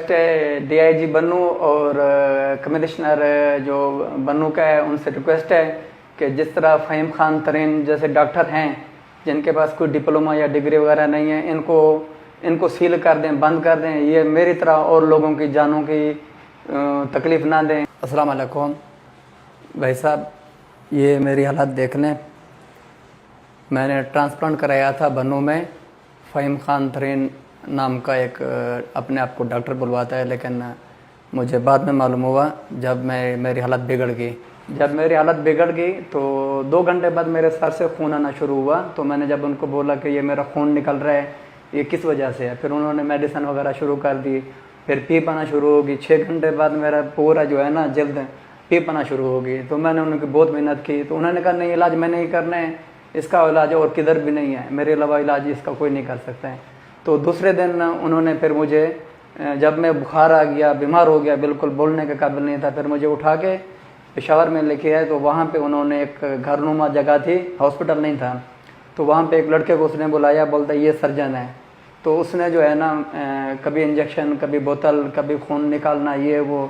DIG बन्नू और commissioner जो बन्नू का है उनसे रिक्वेस्ट है कि जिस तरह फ़हीम खान तरीन जैसे डॉक्टर हैं जिनके पास कोई डिप्लोमा या डिग्री वगैरह नहीं है, इनको सील कर दें, बंद कर दें। ये मेरी तरह और लोगों की जानों की तकलीफ़ ना दें। अस्सलाम वालेकुम भाई साहब, ये मेरी हालत देख लें। मैंने ट्रांसप्लांट कराया था बन्नू में। फ़हीम खान तरीन नाम का एक अपने आप को डॉक्टर बुलवाता है, लेकिन मुझे बाद में मालूम हुआ जब मेरी हालत बिगड़ गई। जब मेरी हालत बिगड़ गई तो 2 घंटे बाद मेरे सर से खून आना शुरू हुआ। तो मैंने जब उनको बोला कि ये मेरा खून निकल रहा है, ये किस वजह से है, फिर उन्होंने मेडिसिन वगैरह शुरू कर दी। फिर पीप आना शुरू हो गई। 6 घंटे बाद मेरा पूरा जो है ना जल्द पीप आना शुरू हो गई। तो मैंने उनकी बहुत मेहनत की। तो उन्होंने कहा नहीं, इलाज मैंने ही करना है, इसका इलाज और किधर भी नहीं है, मेरे अलावा इलाज इसका कोई नहीं कर सकता है। तो दूसरे दिन उन्होंने फिर मुझे, जब मैं बुखार आ गया, बीमार हो गया, बिल्कुल बोलने के काबिल नहीं था, फिर मुझे उठा के पेशावर में लेके आए। तो वहाँ पे उन्होंने एक घरनुमा जगह थी, हॉस्पिटल नहीं था, तो वहाँ पे एक लड़के को उसने बुलाया, बोलता ये सर्जन है। तो उसने जो है ना कभी इंजेक्शन, कभी बोतल, कभी खून निकालना, ये वो।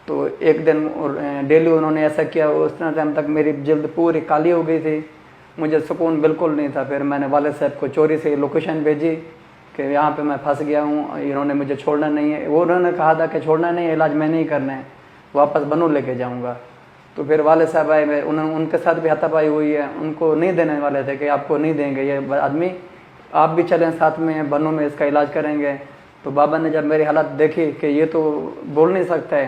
तो एक दिन डेली उन्होंने ऐसा किया। उतना टाइम तक मेरी जल्द पूरी काली हो गई थी, मुझे सुकून बिल्कुल नहीं था। फिर मैंने वाले साहब को चोरी से लोकेशन भेजी कि यहाँ पे मैं फंस गया हूँ, इन्होंने मुझे छोड़ना नहीं है। वो उन्होंने कहा था कि छोड़ना नहीं है, इलाज मैंने ही करना है, वापस बन्नू लेके जाऊँगा। तो फिर वाले साहब आए, उनके साथ भी हाथापाई हुई है। उनको नहीं देने वाले थे कि आपको नहीं देंगे ये आदमी, आप भी चलें साथ में, बन्नू में इसका इलाज करेंगे। तो बाबा ने जब मेरी हालत देखी कि ये तो बोल नहीं सकता है,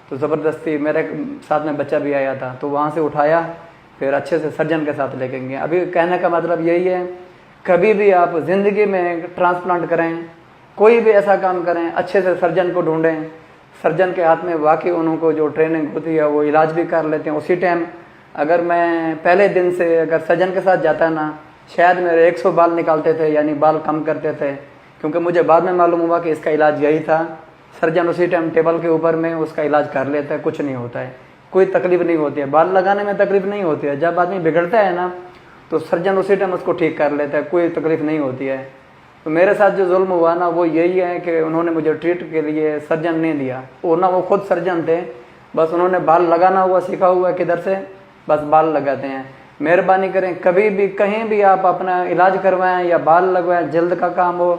तो ज़बरदस्ती, मेरे साथ में बच्चा भी आया था, तो वहाँ से उठाया, फिर अच्छे से सर्जन के साथ लेके गए। अभी कहने का मतलब यही है, कभी भी आप ज़िंदगी में ट्रांसप्लांट करें, कोई भी ऐसा काम करें, अच्छे से सर्जन को ढूंढें। सर्जन के हाथ में वाकई उनको जो ट्रेनिंग होती है वो इलाज भी कर लेते हैं उसी टाइम। अगर मैं पहले दिन से अगर सर्जन के साथ जाता ना, शायद मेरे 100 बाल निकालते थे, यानी बाल कम करते थे। क्योंकि मुझे बाद में मालूम हुआ कि इसका इलाज यही था। सर्जन उसी टाइम टेबल के ऊपर में उसका इलाज कर लेता है, कुछ नहीं होता है, कोई तकलीफ नहीं होती है। बाल लगाने में तकलीफ नहीं होती है, जब आदमी बिगड़ता है ना तो सर्जन उसी टाइम उसको ठीक कर लेता है, कोई तकलीफ नहीं होती है। तो मेरे साथ जो जुल्म हुआ ना वो यही है कि उन्होंने मुझे ट्रीट के लिए सर्जन नहीं दिया। वो खुद सर्जन थे, बस उन्होंने बाल लगाना हुआ सीखा हुआ किधर से, बस बाल लगाते हैं। मेहरबानी करें, कभी भी कहीं भी आप अपना इलाज करवाएं या बाल लगवाएं, जल्द का काम हो,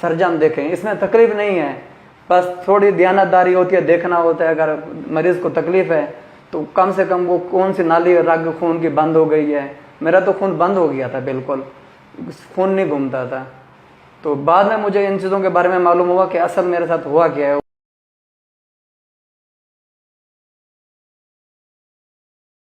सर्जन देखें, इसमें तकलीफ नहीं है, बस थोड़ी ध्यानदारी होती है, देखना होता है। अगर मरीज़ को तकलीफ़ है तो कम से कम वो कौन सी नाली रग खून की बंद हो गई है। मेरा तो खून बंद हो गया था, बिल्कुल खून नहीं घूमता था। तो बाद में मुझे इन चीज़ों के बारे में मालूम हुआ कि असल मेरे साथ हुआ क्या है।